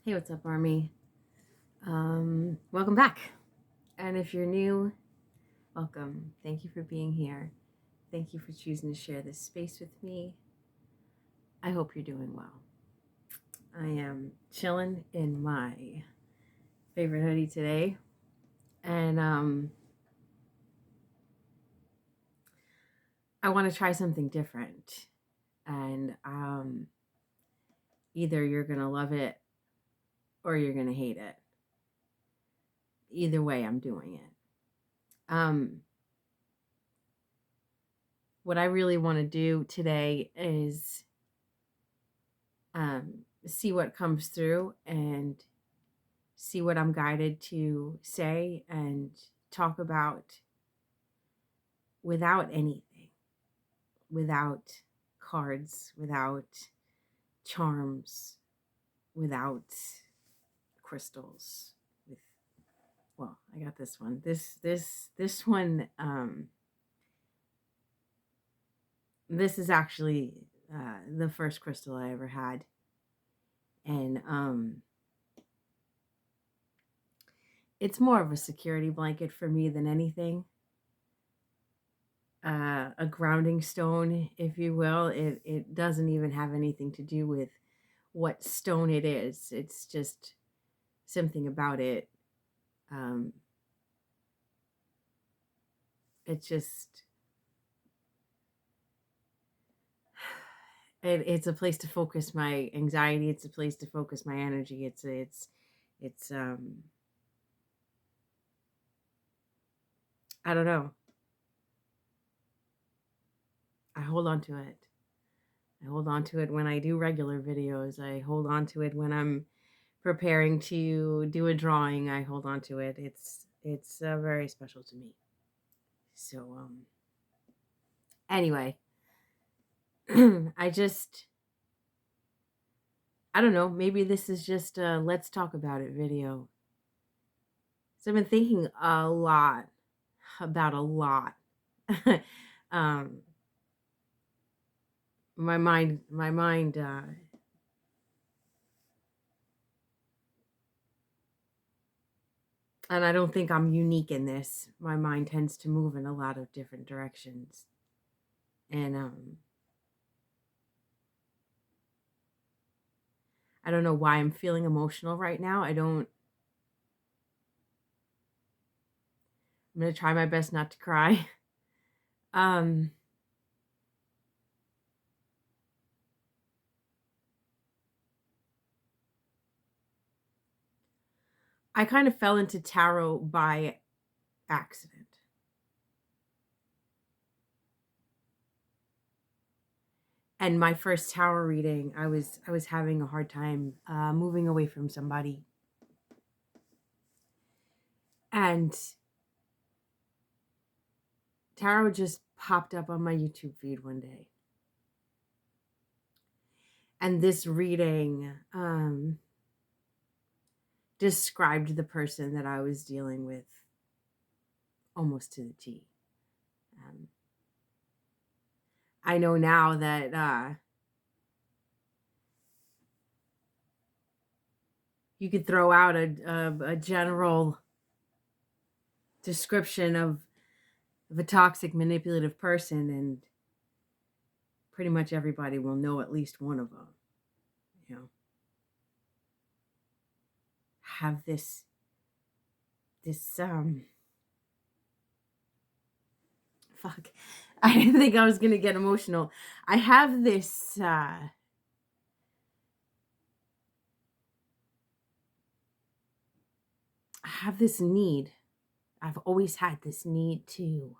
Hey, what's up, Army? Welcome back. And if you're new, welcome. Thank you for being here. Thank you for choosing to share this space with me. I hope you're doing well. I am chilling in my favorite hoodie today, and I want to try something different. And either you're gonna love it or you're gonna hate it. Either way, I'm doing it. Um, what I really want to do today is see what comes through and see what I'm guided to say and talk about without anything, without cards, without charms, without crystals. With well, I got this one. This one. This is actually the first crystal I ever had, and it's more of a security blanket for me than anything. A grounding stone, if you will. It doesn't even have anything to do with what stone it is. It's just something about it. Um, it's just it's a place to focus my anxiety. It's a place to focus my energy. It's I don't know. I hold on to it. I hold on to it when I do regular videos. I hold on to it when I'm preparing to do a drawing. I hold on to it. It's very special to me. So anyway, I don't know, maybe this is just a let's talk about it video. So I've been thinking a lot about a lot. um my mind and I don't think I'm unique in this. My mind tends to move in a lot of different directions. And I don't know why I'm feeling emotional right now. I'm going to try my best not to cry. um I kind of fell into tarot by accident. And my first tarot reading, I was having a hard time moving away from somebody. And tarot just popped up on my YouTube feed one day. And this reading described the person that I was dealing with almost to the T. Um, I know now that you could throw out a general description of a toxic, manipulative person, and pretty much everybody will know at least one of them. You know, have this fuck. I didn't think I was gonna get emotional. I have this I have this need. I've always had this need to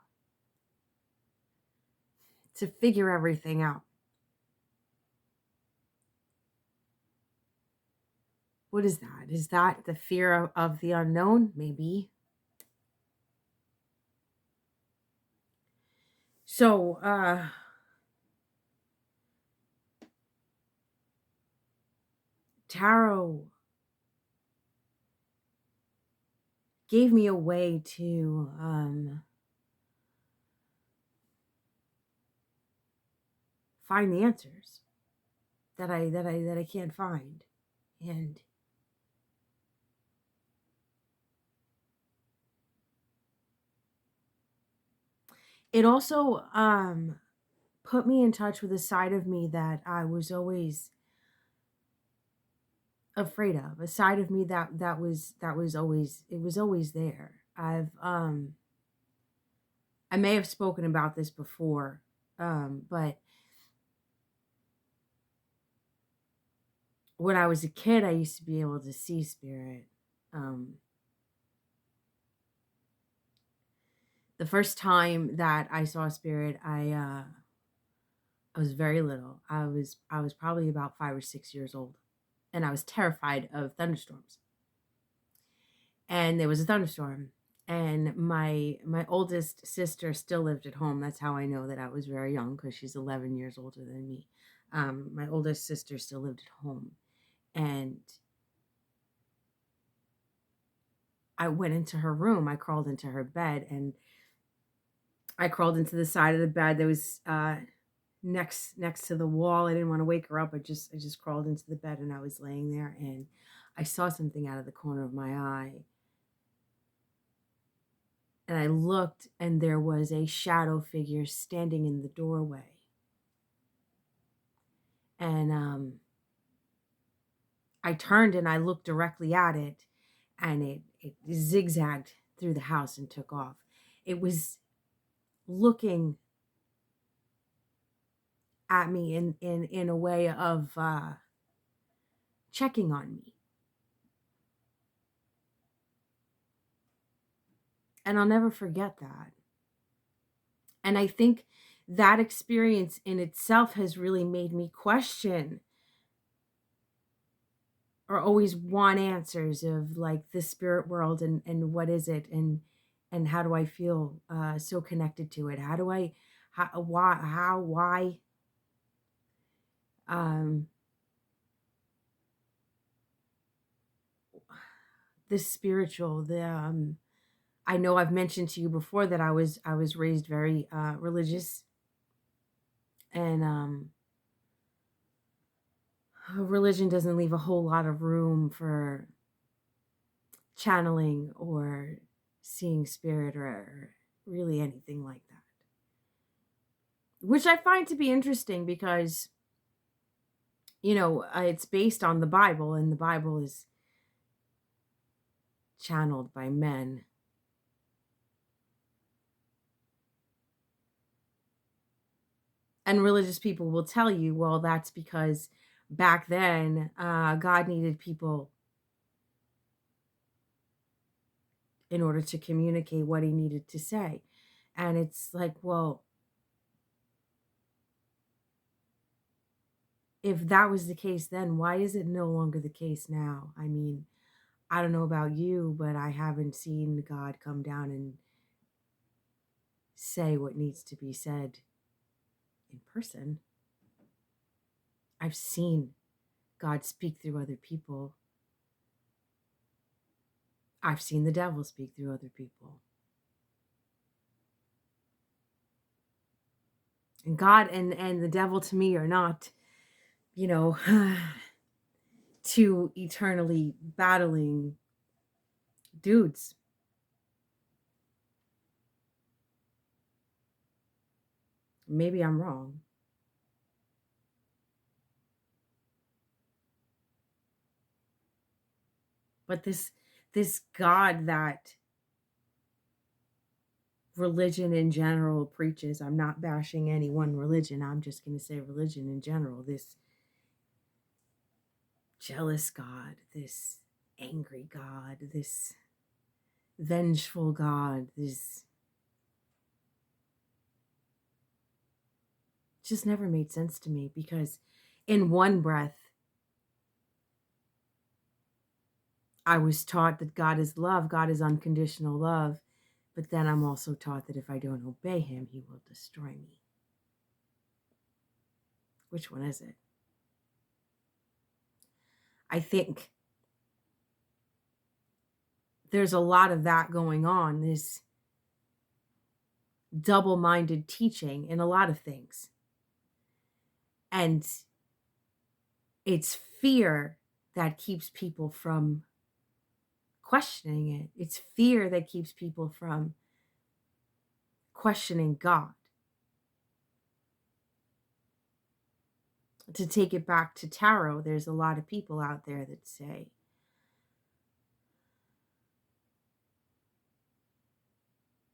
figure everything out. What is that? Is that the fear of the unknown? Maybe. So, tarot gave me a way to find the answers that I can't find. And It also put me in touch with a side of me that I was always afraid of, a side of me that was always, it was always there. I may have spoken about this before, but when I was a kid, I used to be able to see spirit. Um, the first time that I saw spirit, I was very little. I was probably about 5 or 6 years old, and I was terrified of thunderstorms. And there was a thunderstorm, and my oldest sister still lived at home. That's how I know that I was very young, because she's 11 years older than me. My oldest sister still lived at home, and I went into her room. I crawled into her bed, and I crawled into the side of the bed that was next to the wall. I didn't want to wake her up. I just crawled into the bed, and I was laying there, and I saw something out of the corner of my eye. And I looked, and there was a shadow figure standing in the doorway. And I turned and I looked directly at it, and it zigzagged through the house and took off. It was looking at me in a way of checking on me. And I'll never forget that. And I think that experience in itself has really made me question, or always want answers of, like, the spirit world, and what is it, and how do I feel so connected to it? How do I, why um the spiritual, the I know I've mentioned to you before that I was raised very religious, and religion doesn't leave a whole lot of room for channeling or seeing spirit, or really anything like that. Which I find to be interesting, because, it's based on the Bible, and the Bible is channeled by men. And religious people will tell you, well, that's because back then, God needed people in order to communicate what he needed to say. And it's like, well, if that was the case then, why is it no longer the case now? I mean, I don't know about you, but I haven't seen God come down and say what needs to be said in person. I've seen God speak through other people. I've seen the devil speak through other people. And God and the devil, to me, are not, you know, two eternally battling dudes. Maybe I'm wrong. But this God that religion in general preaches, I'm not bashing any one religion, I'm just going to say religion in general, this jealous God, this angry God, this vengeful God, this just never made sense to me, because in one breath I was taught that God is love, God is unconditional love, but then I'm also taught that if I don't obey him, he will destroy me. Which one is it? I think there's a lot of that going on, this double-minded teaching in a lot of things. And it's fear that keeps people from questioning it. It's fear that keeps people from questioning God. To take it back to tarot, there's a lot of people out there that say,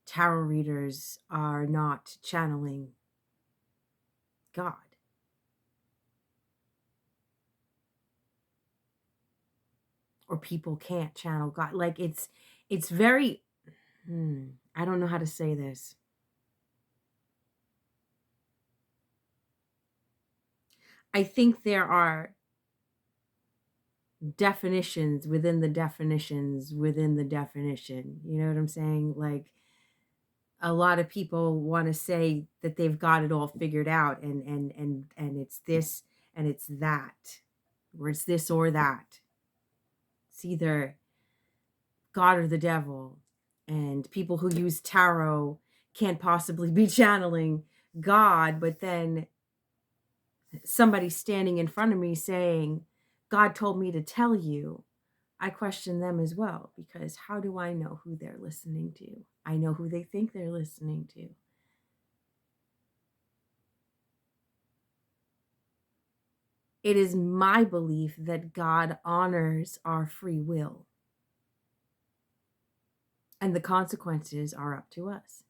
tarot readers are not channeling God. Or people can't channel God. Like it's very, I don't know how to say this. I think there are definitions within the definitions within the definition. You know what I'm saying? Like a lot of people want to say that they've got it all figured out and it's this and it's that, or it's this or that. It's either God or the devil. And people who use tarot can't possibly be channeling God, but then somebody standing in front of me saying, God told me to tell you, I question them as well, because how do I know who they're listening to? I know who they think they're listening to. It is my belief that God honors our free will, and the consequences are up to us.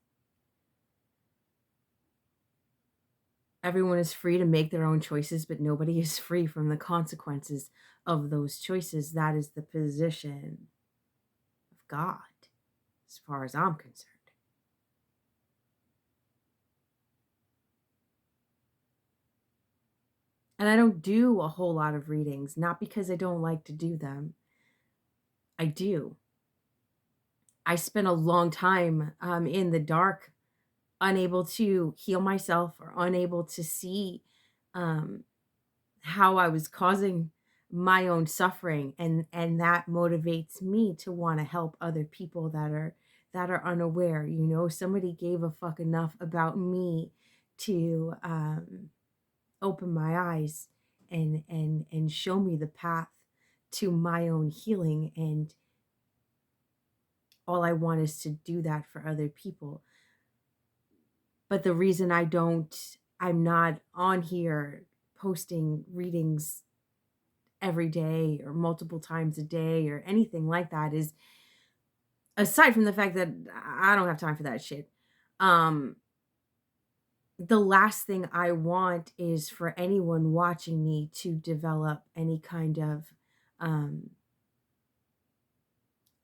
Everyone is free to make their own choices, but nobody is free from the consequences of those choices. That is the position of God, as far as I'm concerned. And I don't do a whole lot of readings, not because I don't like to do them. I do. I spent a long time in the dark, unable to heal myself or unable to see how I was causing my own suffering, and that motivates me to want to help other people that are unaware. You know, somebody gave a fuck enough about me to open my eyes and show me the path to my own healing, and all I want is to do that for other people. But the reason I'm not on here posting readings every day or multiple times a day or anything like that is, aside from the fact that I don't have time for that shit. The last thing I want is for anyone watching me to develop any kind of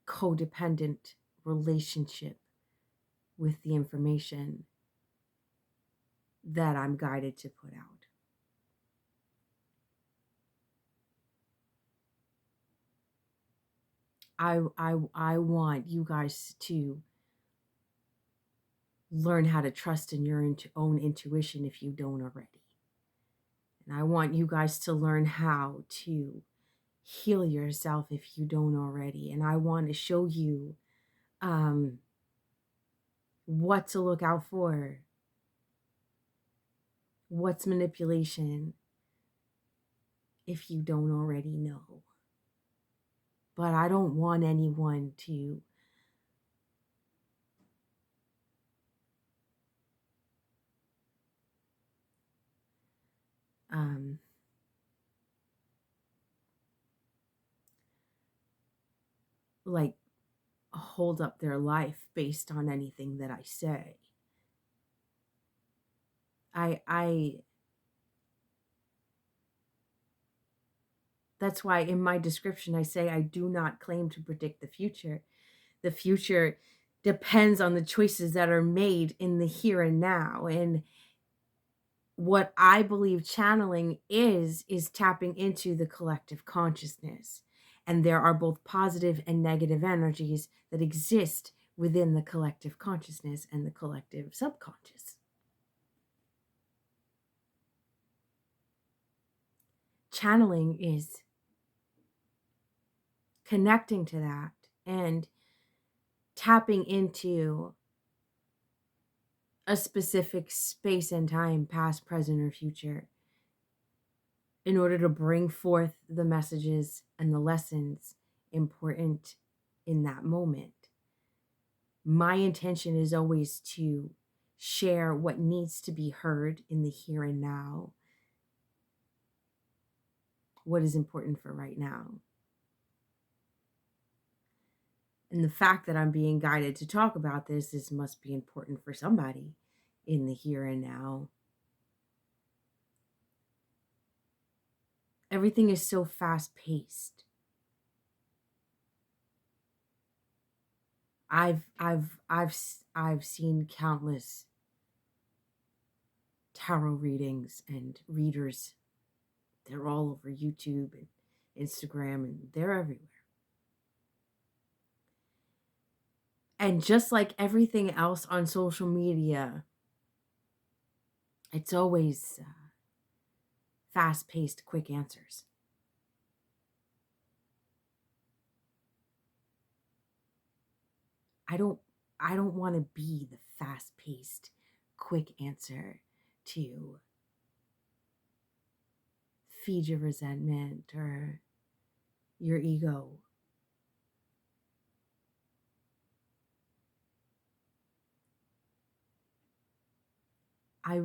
codependent relationship with the information that I'm guided to put out. I want you guys to learn how to trust in your own intuition if you don't already. And I want you guys to learn how to heal yourself if you don't already. And I want to show you what to look out for, what's manipulation, if you don't already know. But I don't want anyone to like hold up their life based on anything that I say. I That's why in my description I say I do not claim to predict the future. The future depends on the choices that are made in the here and now. And what I believe channeling is tapping into the collective consciousness. And there are both positive and negative energies that exist within the collective consciousness and the collective subconscious. Channeling is connecting to that and tapping into a specific space and time, past, present, or future, in order to bring forth the messages and the lessons important in that moment. My intention is always to share what needs to be heard in the here and now, what is important for right now. And the fact that I'm being guided to talk about this must be important for somebody in the here and now. Everything is so fast paced. I've seen countless tarot readings and readers. They're all over YouTube and Instagram, and they're everywhere. And just like everything else on social media, it's always fast-paced, quick answers. I don't want to be the fast-paced, quick answer to feed your resentment or your ego. I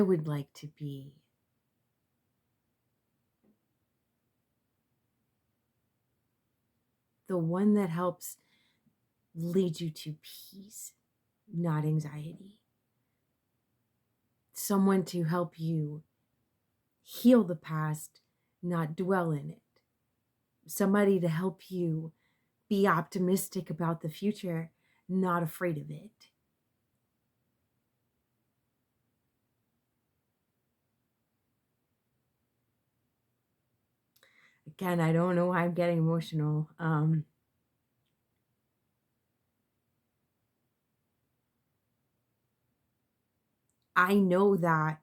would like to be the one that helps lead you to peace, not anxiety. Someone to help you heal the past, not dwell in it. Somebody to help you be optimistic about the future, not afraid of it. Again, I don't know why I'm getting emotional. I know that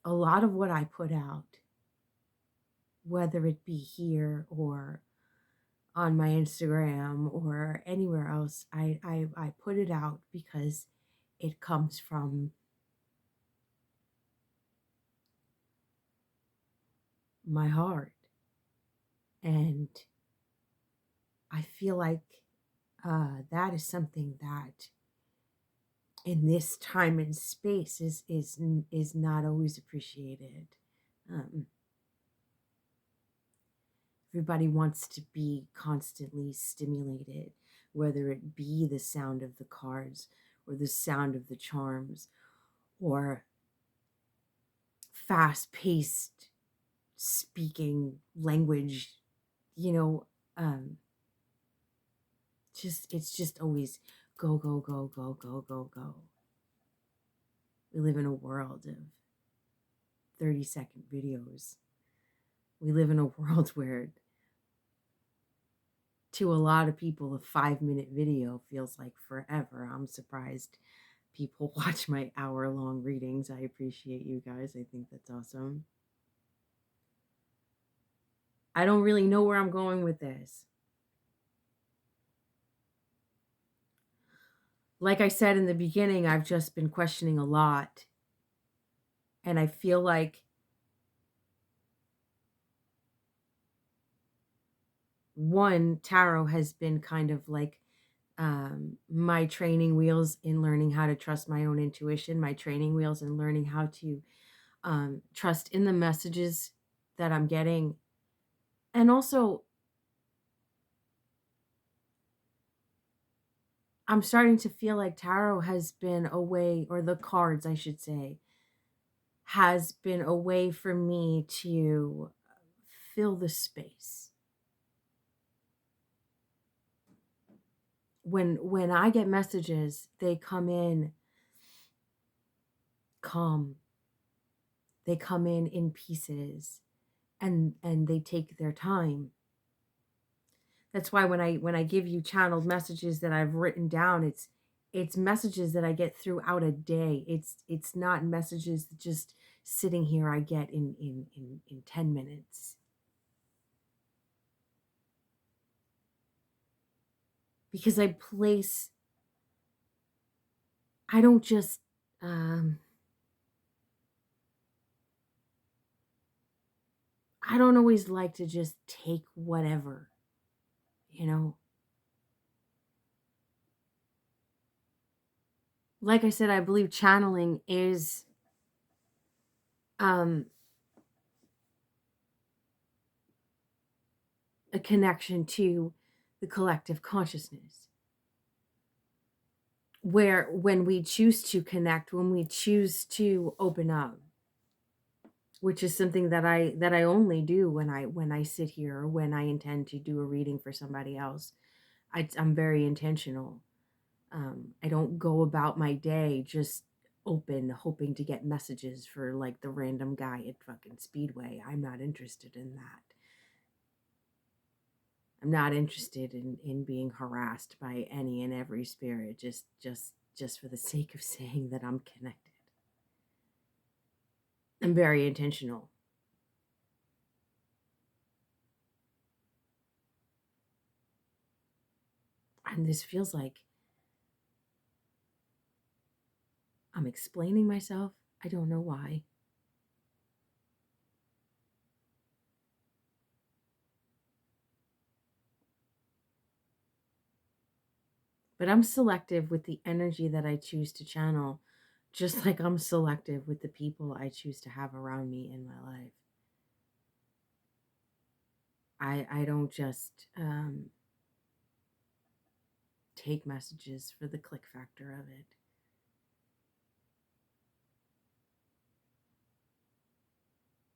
a lot of what I put out, whether it be here or on my Instagram or anywhere else, I put it out because it comes from my heart. And I feel like that is something that in this time and space is not always appreciated. Everybody wants to be constantly stimulated, whether it be the sound of the cards or the sound of the charms or fast-paced speaking language, it's just always go, go, go, go, go, go, go. We live in a world of 30-second videos. We live in a world where, to a lot of people, a 5-minute video feels like forever. I'm surprised people watch my hour-long readings. I appreciate you guys. I think that's awesome. I don't really know where I'm going with this. Like I said in the beginning, I've just been questioning a lot. And I feel like tarot has been kind of like my training wheels in learning how to trust my own intuition, my training wheels in learning how to trust in the messages that I'm getting. And also, I'm starting to feel like tarot has been a way, or the cards, I should say, has been a way for me to fill the space. When I get messages, they come in calm. They come in pieces, and they take their time. That's why when I give you channeled messages that I've written down, it's messages that I get throughout a day. It's not messages that just sitting here I get in 10 minutes. Because I don't just I don't always like to just take whatever, you know. Like I said, I believe channeling is um, a connection to the collective consciousness, where when we choose to connect, when we choose to open up, which is something that I only do when I sit here or when I intend to do a reading for somebody else. I'm very intentional. I don't go about my day just open hoping to get messages for like the random guy at fucking Speedway. I'm not interested in that. I'm not interested in being harassed by any and every spirit just for the sake of saying that I'm connected. I'm very intentional. And this feels like I'm explaining myself. I don't know why. But I'm selective with the energy that I choose to channel, just like I'm selective with the people I choose to have around me in my life. I don't just take messages for the click factor of it.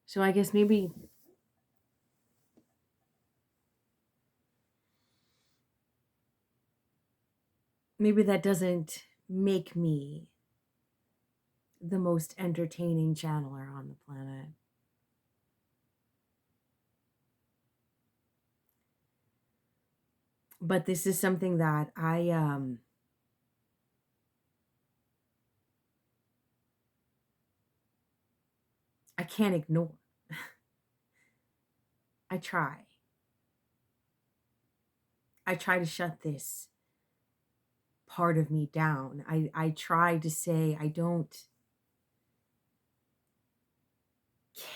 So I guess maybe that doesn't make me the most entertaining channeler on the planet. But this is something that I can't ignore. I try. I try to shut this part of me down. I try to say I don't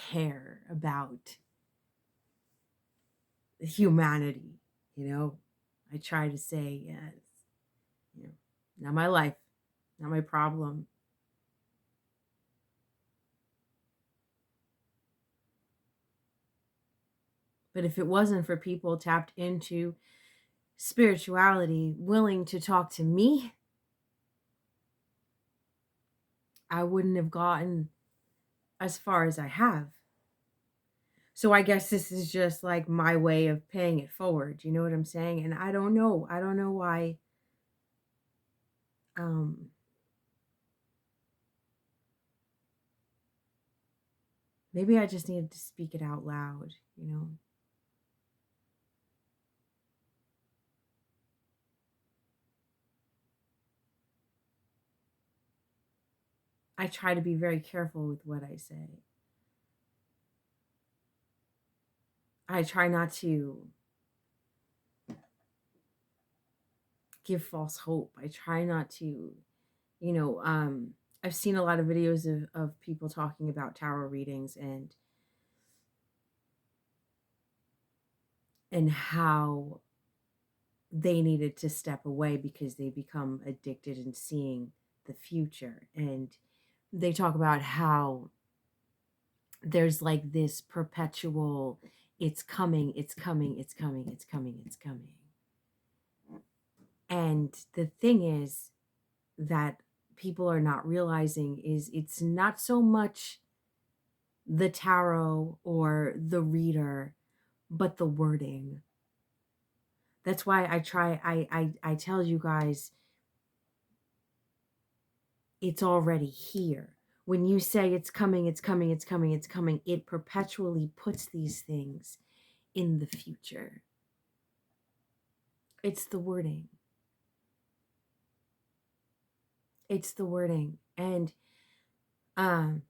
care about humanity, you know. I try to say, yes, you know, not my life, not my problem. But if it wasn't for people tapped into spirituality, willing to talk to me, I wouldn't have gotten as far as I have. So I guess this is just like my way of paying it forward. You know what I'm saying? And I don't know. I don't know why. Um, Maybe I just needed to speak it out loud, you know? I try to be very careful with what I say. I try not to give false hope. I try not to, you know, I've seen a lot of videos of people talking about tarot readings and how they needed to step away because they become addicted in seeing the future. And they talk about how there's like this perpetual it's coming, it's coming, it's coming, it's coming, it's coming. And the thing is that people are not realizing is it's not so much the tarot or the reader, but the wording. That's why I tell you guys it's already here. When you say it's coming, it's coming, it's coming, it's coming, it perpetually puts these things in the future. It's the wording. It's the wording. And um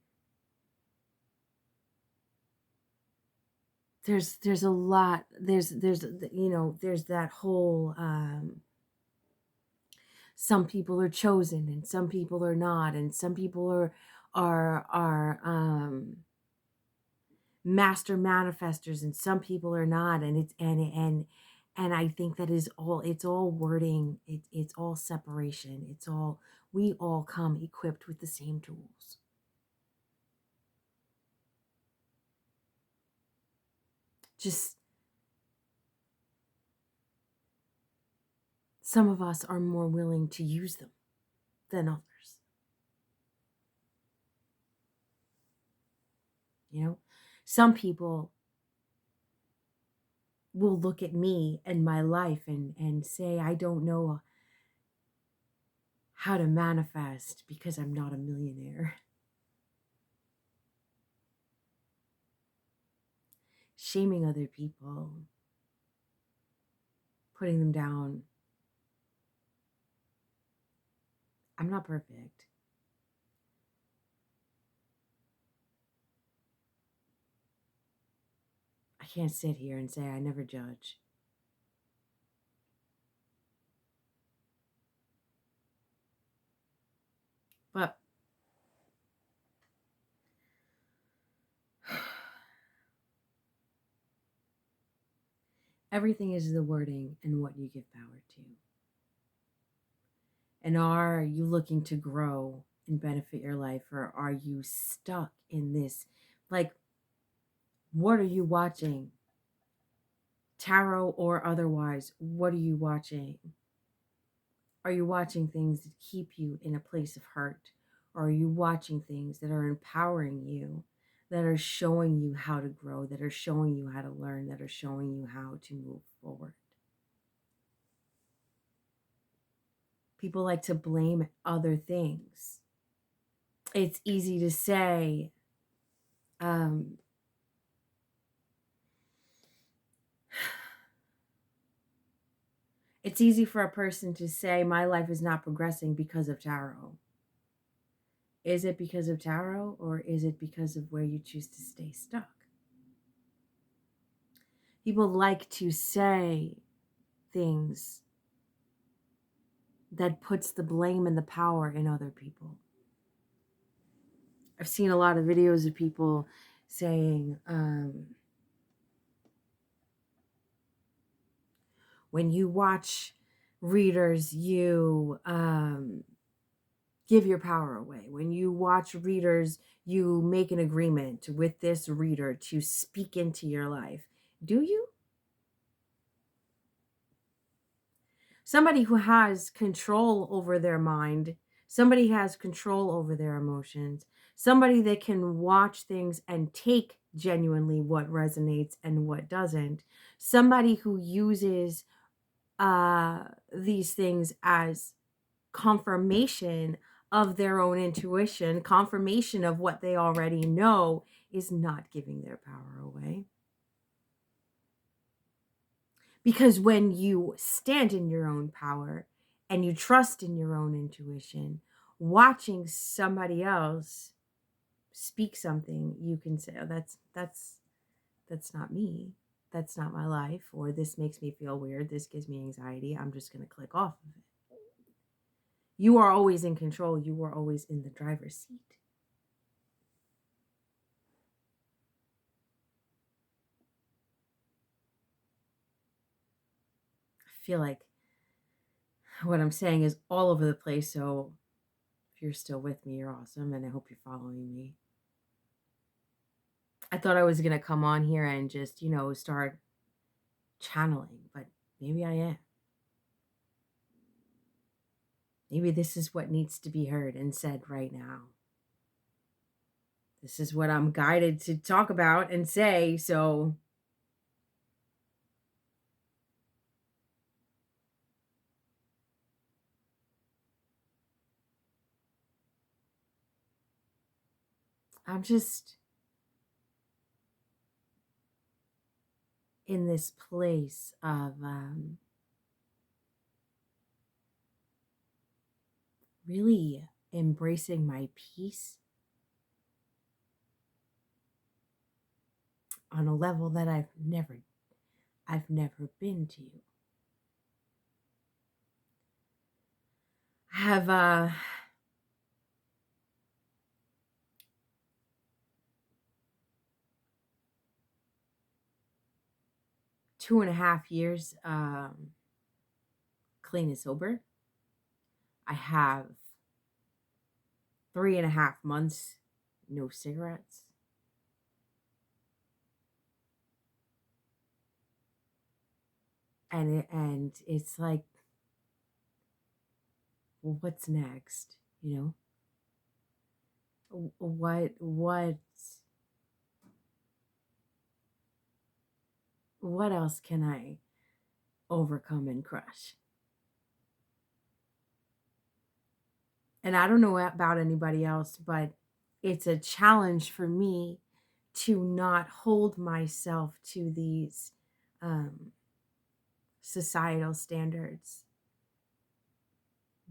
there's a lot there's you know there's that whole some people are chosen and some people are not, and some people are master manifestors and some people are not, and and I think that is all, it's all wording, it's all separation, it's all, we all come equipped with the same tools. Just some of us are more willing to use them than others. You know, some people will look at me and my life and say, I don't know how to manifest because I'm not a millionaire. Shaming other people, putting them down. I'm not perfect. I can't sit here and say I never judge. But everything is the wording and what you give power to. And are you looking to grow and benefit your life, or are you stuck in this? Like, what are you watching? Tarot or otherwise, what are you watching? Are you watching things that keep you in a place of hurt? Or are you watching things that are empowering you, that are showing you how to grow, that are showing you how to learn, that are showing you how to move forward? People like to blame other things. It's easy to say, um, it's easy for a person to say, my life is not progressing because of tarot. Is it because of tarot, or is it because of where you choose to stay stuck? People like to say things that puts the blame and the power in other people. I've seen a lot of videos of people saying, when you watch readers, you give your power away. When you watch readers, you make an agreement with this reader to speak into your life. Do you? Somebody who has control over their mind, somebody has control over their emotions, somebody that can watch things and take genuinely what resonates and what doesn't, somebody who uses these things as confirmation of their own intuition, confirmation of what they already know, is not giving their power away. Because when you stand in your own power and you trust in your own intuition, watching somebody else speak something, you can say, oh, that's not me. That's not my life. Or this makes me feel weird. This gives me anxiety. I'm just going to click off of it. You are always in control. You are always in the driver's seat. I feel like what I'm saying is all over the place. So if you're still with me, you're awesome. And I hope you're following me. I thought I was going to come on here and just, start channeling, but maybe I am. Maybe this is what needs to be heard and said right now. This is what I'm guided to talk about and say, so I'm just in this place of really embracing my peace on a level that I've never been to. I have 2.5 years clean and sober. I have 3.5 months no cigarettes. And it's like, well, what's next? What else can I overcome and crush? And I don't know about anybody else, but it's a challenge for me to not hold myself to these societal standards,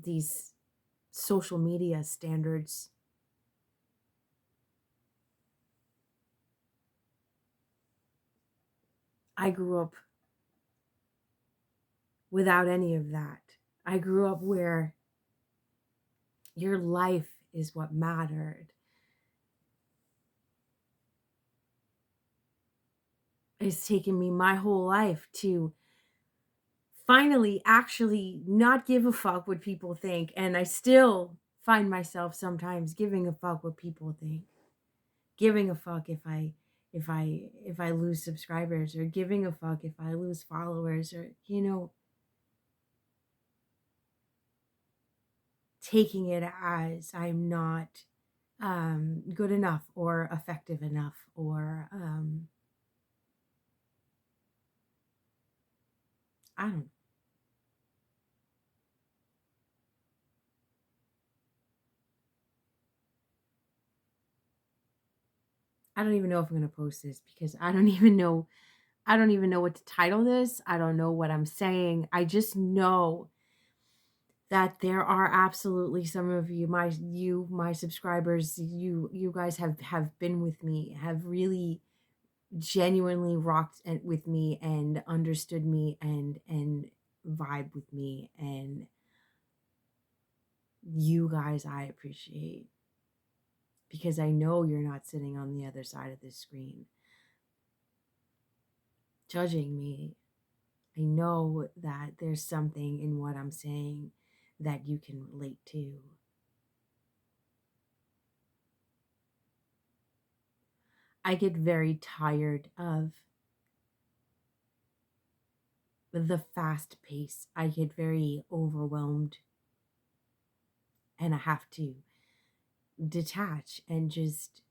these social media standards. I grew up without any of that. I grew up where your life is what mattered. It's taken me my whole life to finally actually not give a fuck what people think. And I still find myself sometimes giving a fuck what people think. Giving a fuck if I lose subscribers, or giving a fuck if I lose followers, or taking it as I'm not good enough or effective enough, or I don't know. I don't even know if I'm going to post this, because I don't even know what to title this. I don't know what I'm saying. I just know that there are absolutely some of you, my subscribers, you guys have been with me, have really genuinely rocked with me and understood me and vibe with me, and you guys I appreciate, because I know you're not sitting on the other side of this screen judging me. I know that there's something in what I'm saying that you can relate to. I get very tired of the fast pace. I get very overwhelmed, and I have to detach and just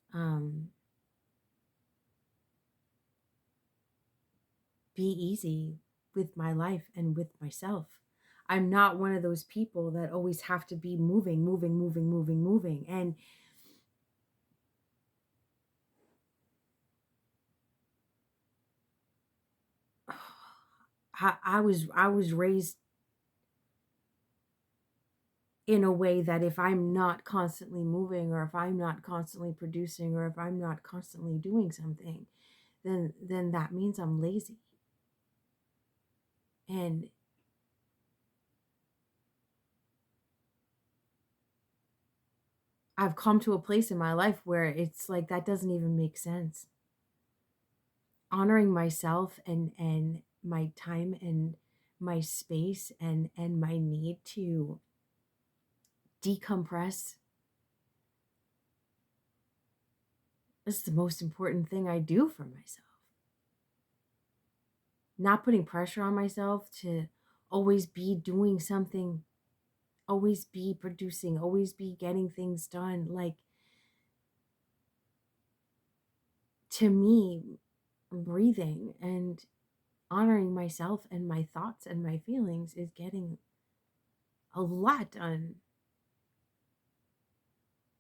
be easy with my life and with myself. I'm not one of those people that always have to be moving, moving, moving, moving, moving. And I was raised in a way that if I'm not constantly moving, or if I'm not constantly producing, or if I'm not constantly doing something, then that means I'm lazy. And I've come to a place in my life where it's like that doesn't even make sense. Honoring myself and my time and my space and my need to decompress is the most important thing I do for myself. Not putting pressure on myself to always be doing something, always be producing, always be getting things done. Like, to me, breathing and honoring myself and my thoughts and my feelings is getting a lot done.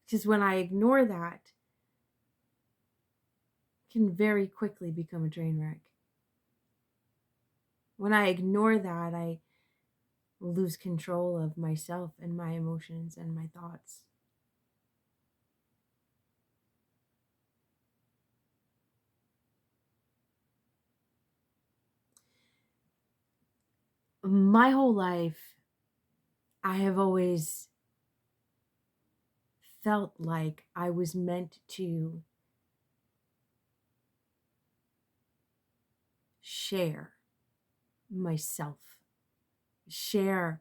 Because when I ignore that, it can very quickly become a train wreck. When I ignore that, I lose control of myself and my emotions and my thoughts. My whole life, I have always felt like I was meant to share myself, share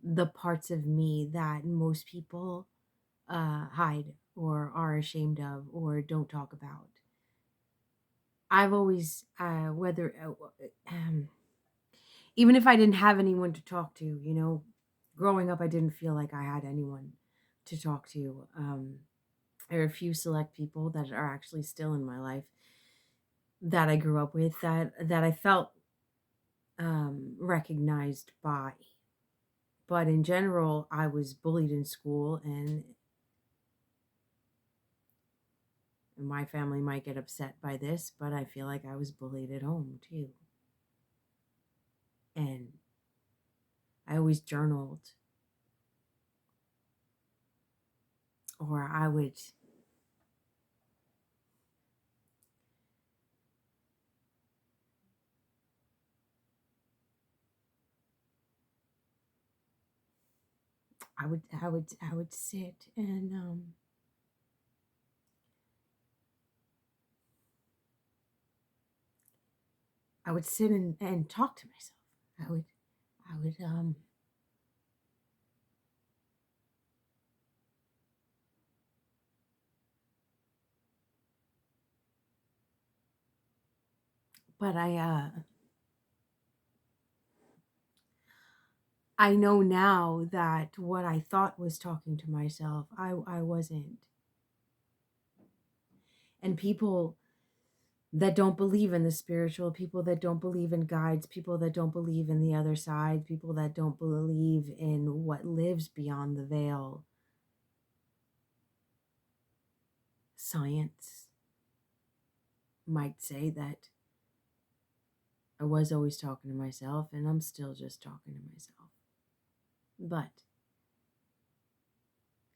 the parts of me that most people hide or are ashamed of or don't talk about. I've always, even if I didn't have anyone to talk to, growing up, I didn't feel like I had anyone to talk to. There are a few select people that are actually still in my life that I grew up with that I felt recognized by. But in general, I was bullied in school, and my family might get upset by this, but I feel like I was bullied at home too. And I always journaled, or I would sit and I would sit and talk to myself. I would but I know now that what I thought was talking to myself, I wasn't. And people that don't believe in the spiritual, people that don't believe in guides, people that don't believe in the other side, people that don't believe in what lives beyond the veil, science might say that I was always talking to myself and I'm still just talking to myself. But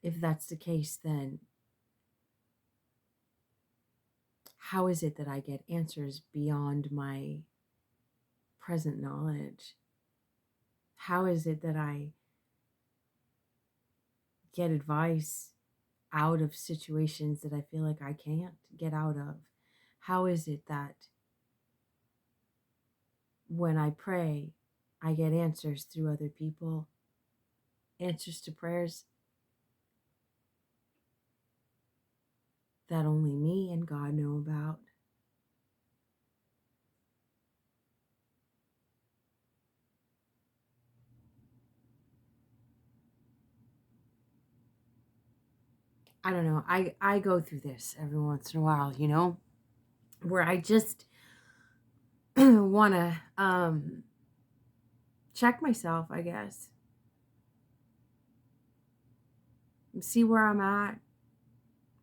if that's the case, then how is it that I get answers beyond my present knowledge? How is it that I get advice out of situations that I feel like I can't get out of? How is it that when I pray, I get answers through other people, answers to prayers that only me and God know about? I don't know. I go through this every once in a while, where I just want to check myself, I guess. See where I'm at,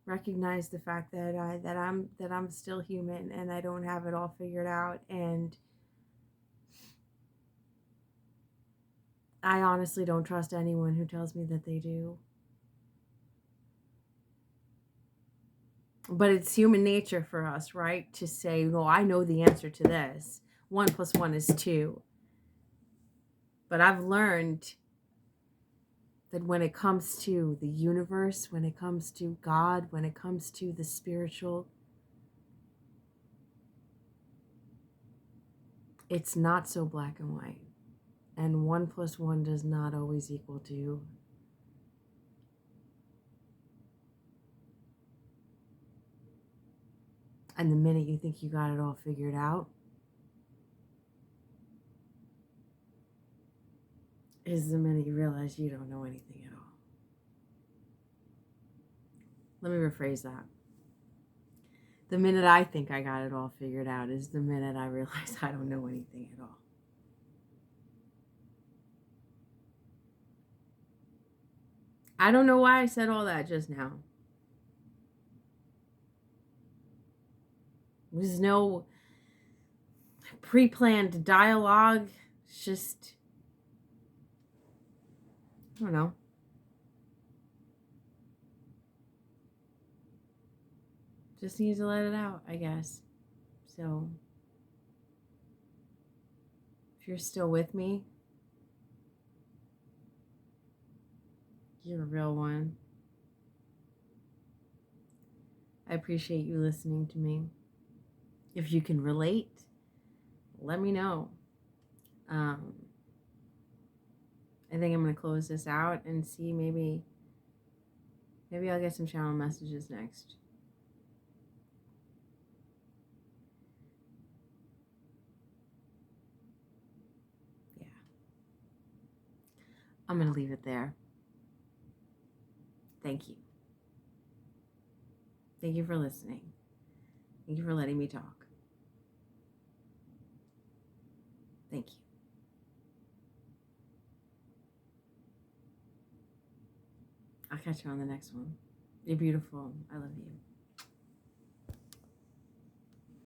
recognize the fact that I'm still human and I don't have it all figured out, and I honestly don't trust anyone who tells me that they do. But it's human nature for us, right? To say, "No, I know the answer to this. 1 + 1 is 2." But I've learned that when it comes to the universe, when it comes to God, when it comes to the spiritual, it's not so black and white. And 1 + 1 does not always equal 2. And the minute you think you got it all figured out is the minute you realize you don't know anything at all. Let me rephrase that. The minute I think I got it all figured out is the minute I realize I don't know anything at all. I don't know why I said all that just now. There's no pre-planned dialogue. It's just, I don't know. Just need to let it out, I guess. So, if you're still with me, you're a real one. I appreciate you listening to me. If you can relate, let me know. Um, I think I'm going to close this out and see maybe I'll get some channel messages next. Yeah. I'm going to leave it there. Thank you. Thank you for listening. Thank you for letting me talk. Thank you. I'll catch you on the next one. You're beautiful. I love you.